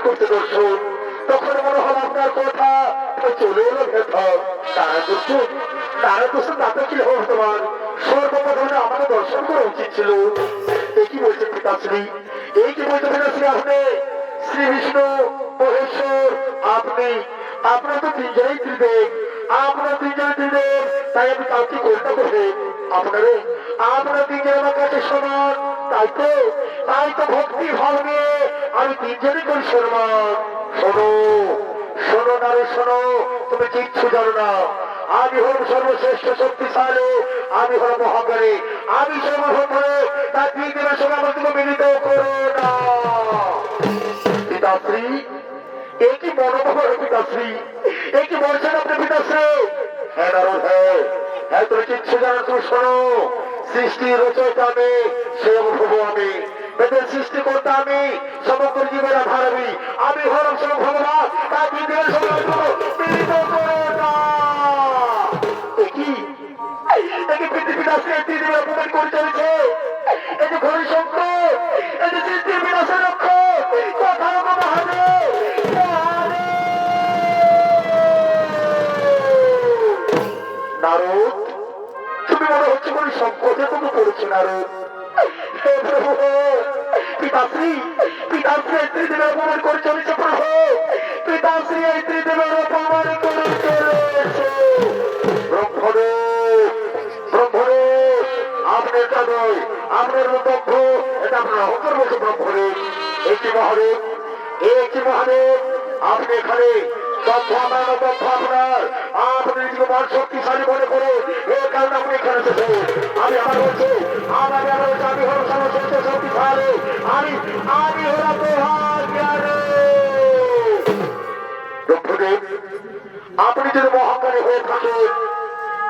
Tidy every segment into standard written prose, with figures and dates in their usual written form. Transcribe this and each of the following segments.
করতে দর্শন তখন মনে হল আপনার কথা চলে এলো ভেতর তারা দর্শন তারা দর্শন তাতে কি হবে তোমার সর্বপ্রথমে আমাকে দর্শন করা উচিত ছিল। এই কি বলছেন পিতাশ্রী, এই কি বলতে পিতাশ্রী আপনি শ্রী বিষ্ণু মহেশ্বর আপনি আপনার তো তিনজনেই ত্রিদেব, আপনার তিনজনে ত্রিদেব, তাই আমি কাউকে করতে বসে আপনারে আপনারা তিনজন আমার কাছে সমান, তাই তো ভক্তি ভাব নিয়ে আমি তিনজনই করি সম্মান। শোনো শোনো নারে শোনো, তুমি কিচ্ছু জানো না, আমি হল সর্বশ্রেষ্ঠ শক্তিশালী, আমি হল মহাকারী, আমি সর্বভূমে, তার দুই দিনের সঙ্গে আমার তুমি মিলিত করো না। পিতাশ্রী এ কি মনোভাব পিতাশ্রী, এ কি বলছেন আপনি পিতাশ্রী? হ্যাঁ নারদ হ্যাঁ হ্যাঁ, তুমি কিচ্ছু জানো, তুমি শোনো, সৃষ্টির রচয়িতা আমি, স্বয়ংভূ আমি, বেদের সৃষ্টি করতে আমি, সমগ্র জীবের আধার আমি হলাম স্বয়ং ভগবান, তার দুই দিনের সঙ্গে মিলিত করো না। দেখি পৃথিবীর আজকে পৃথিবীর অপমান করে চলেছে, এই যে ঘড়ি শঙ্কর, এই যে সৃষ্টির বিনাশের লক্ষ্য কথা হবে। নারদ তুমি মনে হচ্ছে কোনো সংকটে তুমি পড়েছো নারদ। হে প্রভু, পিতাশ্রী পিতাশ্রী এই ত্রিদেবের অপমান করে চলেছে প্রভু, পিতাশ্রী এই ত্রিদেবের অপমান করে চলেছে। ব্রহ্মদেব ব্রহ্মদেব আপনি এটা নয়, আপনার দক্ষ, এটা আপনার অহংকার বলছে ব্রহ্মদেব। একটি মহাদেব একটি মহাদেব, আপনি এখানে তথ্য আমার না তথ্য আপনার, আপনি নিজেকে মান শক্তিশালী মনে করে এর কারণে আপনি এখানে এসেছেন। আমি আমার বলছি আমি হল সর্বশ্রেষ্ঠ শক্তিশালী, আমি হলাম মহাজ্ঞানী। ব্রহ্মদেব আপনি যদি মহাজ্ঞানী হয়ে থাকেন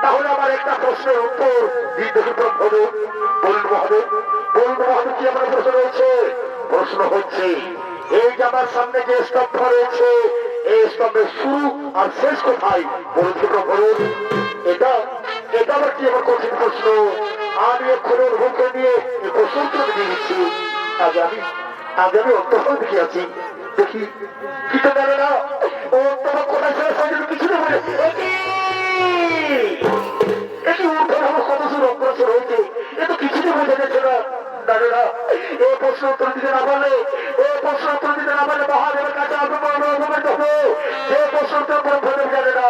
তাহলে আমার একটা প্রশ্নের উত্তর দিন দেখি ব্রহ্মদেব। বলুন মহাদেব, বলুন মহাদেব, কি আমার প্রশ্ন রয়েছে? প্রশ্ন হচ্ছে এই যে আমার সামনে যে স্তম্ভ রয়েছে, এই স্তম্ভের শুরু আর শেষ কোথায় বলছে ব্রহ্মদেব? এটা এটা আবার কি আমার কঠিন প্রশ্ন? আমি এক্ষুনি অনুভব করে নিয়ে এই প্রশ্ন উত্তর দিয়ে দিচ্ছি। আগে আমি অন্তঃ দেখে আছি, দেখি কি তো জানে না ও অন্তঃ কোথায় শেষ হয় যদি কিছু না বলে এটি উর্ধের আমার সদস্য অগ্রসর হয়েছে, এ তো কিছুই বোঝা যাচ্ছে না। দাদা এই প্রশ্ন উত্তর দিতে না পারলে, এই প্রশ্ন উত্তর দিতে না পারলে মহাদেবের কাছে অপমানিত হবো। যে প্রশ্ন উত্তর ব্রহ্মদেব জানে না,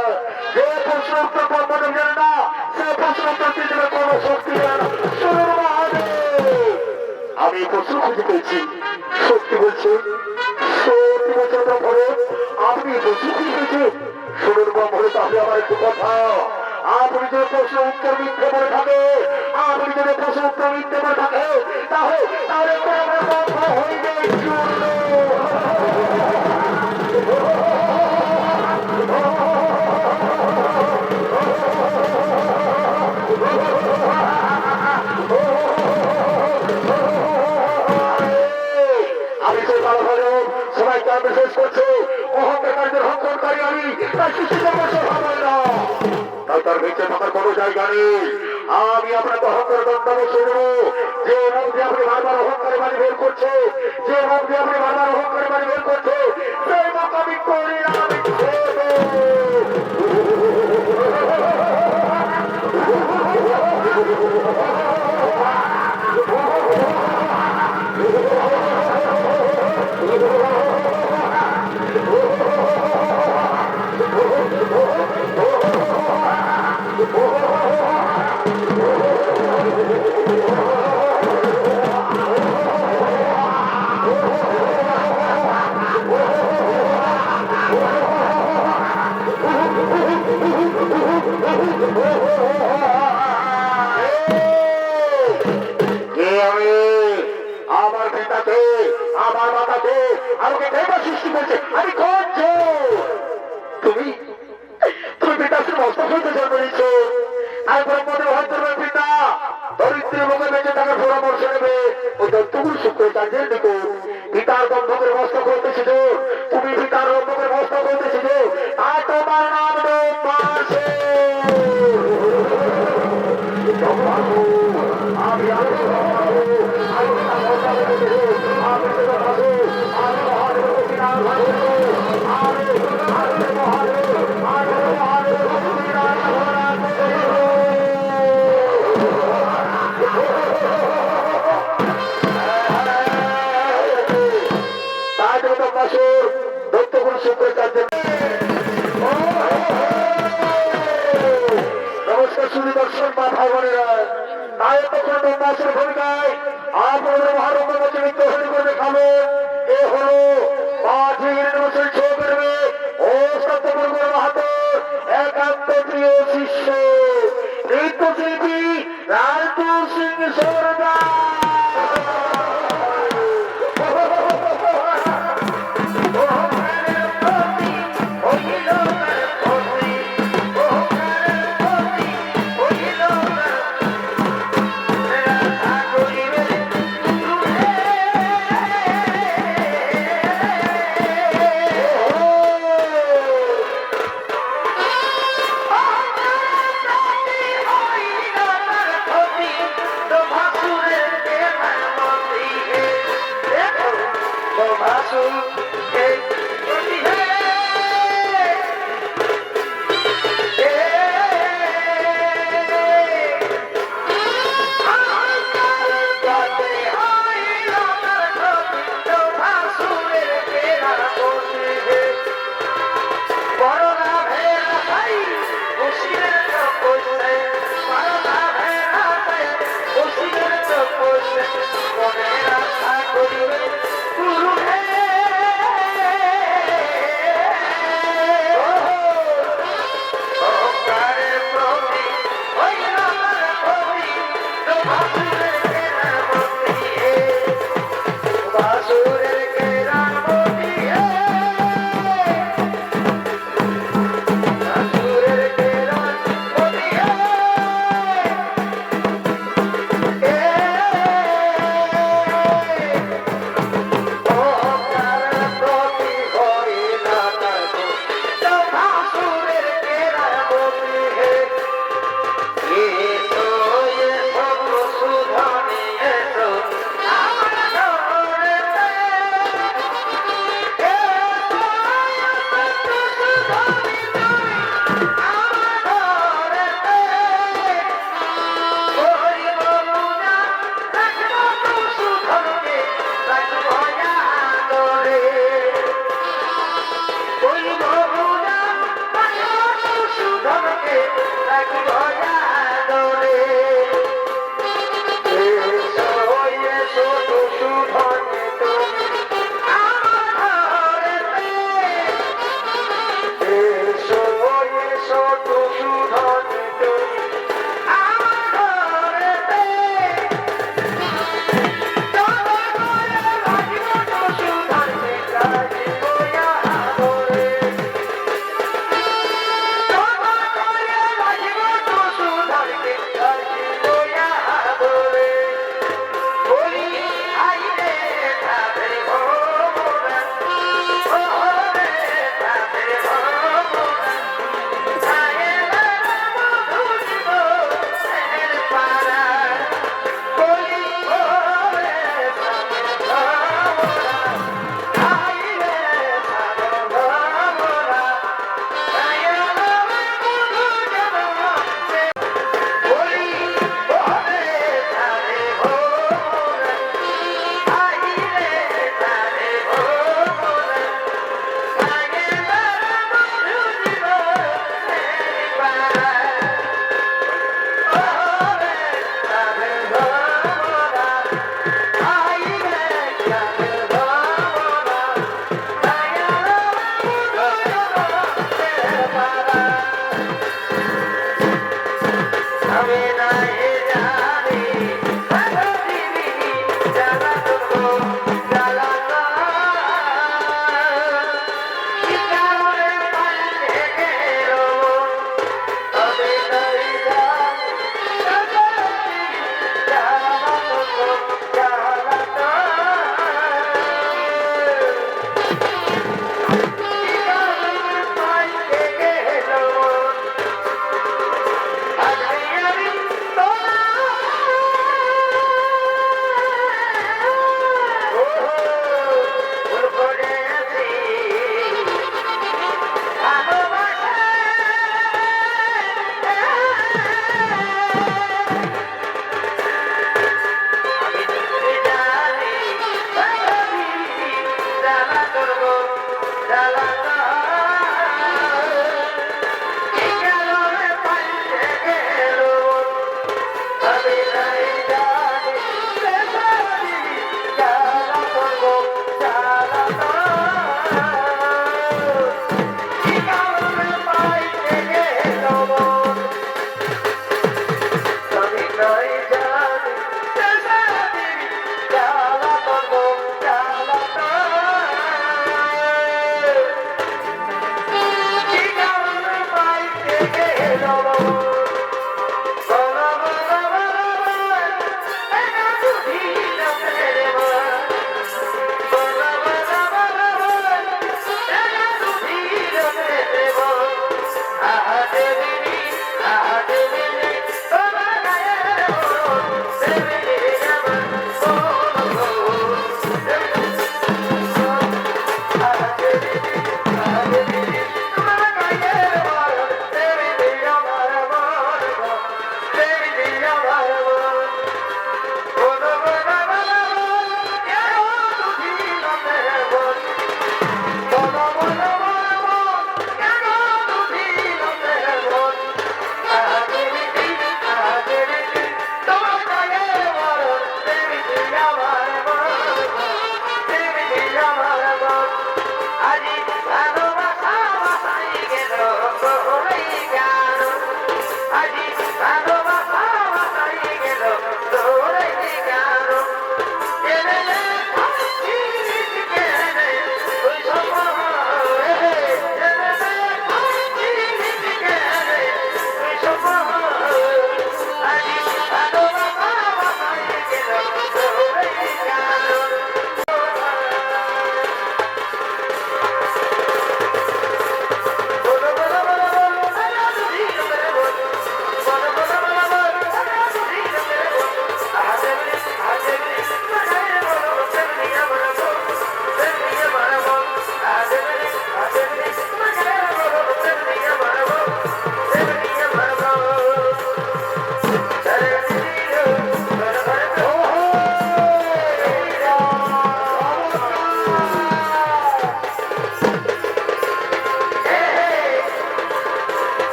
যে প্রশ্ন উত্তর ব্রহ্মদেব জানে না, সে প্রশ্ন উত্তর দিতে কোনো শক্তি জানে না। শুনুন মহাদেব, আমি এই প্রশ্ন খুঁজে পেয়েছি, সত্যি বলছে ব্রহ্মদেব, আপনি এই প্রশ্ন খুঁজে পেয়েছেন। শুনুন ব্রহ্মদেব, তাহলে আমার একটু কথা, আপনি যদি প্রশ্ন উত্তর মিথ্যে বলে থাকে, আপনি যদি প্রশ্ন উত্তর মিথ্যে বলে থাকে তাহলে হইবে চূর্ণ। আমি তো সবাইকে আমি শেষ করছি, অহংকারীদের হংকরকারী আমি, তাই সৃষ্টি সমস্যা ভাবাই না, তার বেঁচে থাকার কোনো জায়গা নেই। আমি আপনাকে অহংকার দণ্ড বসে দেবো, যে মুখ দিয়ে আপনি বারবার অহংকারে বাড়ি বের করছে, যে মুখ দিয়ে আপনি বারবার অহংকারে বাড়ি বের করছে, সেই মুখ আমি করি না, আমি পিতাকে, আমার মাতাকে আমাকে কেন সৃষ্টি করছে? আমি খোঁজ তুমি তুমি পিতাশ্রী মস্তক হইতে জন্ম নিচ্ছ, আর ব্রহ্মদেব হয়তো পিতা দরিদ্রের মুখে বেঁচে তাকে পরামর্শ নেবে ও দত্তগুরু শুক্রাচার্যের নিকট। পিতার বন্ধকের মস্তক হইতেছিল, তুমি পিতার বন্ধকের মস্তক হইতেছিল, আর তোমার নাম আমি দত্তগুরু শুক্রাচার্য। নমস্কার সুদর্শন মা ভাই বোনেরা, তাই তখন ব্রহ্মাসের ভূমিকায় আপনাদের মহারণ্য লিপ্ত হরি করে দেখাবেন। এ হলো করবে ও সত্যগুরু মাহাতোর একান্ত প্রিয় শিষ্য নৃত্যশিল্পী লালটু সিং সরদার। আমার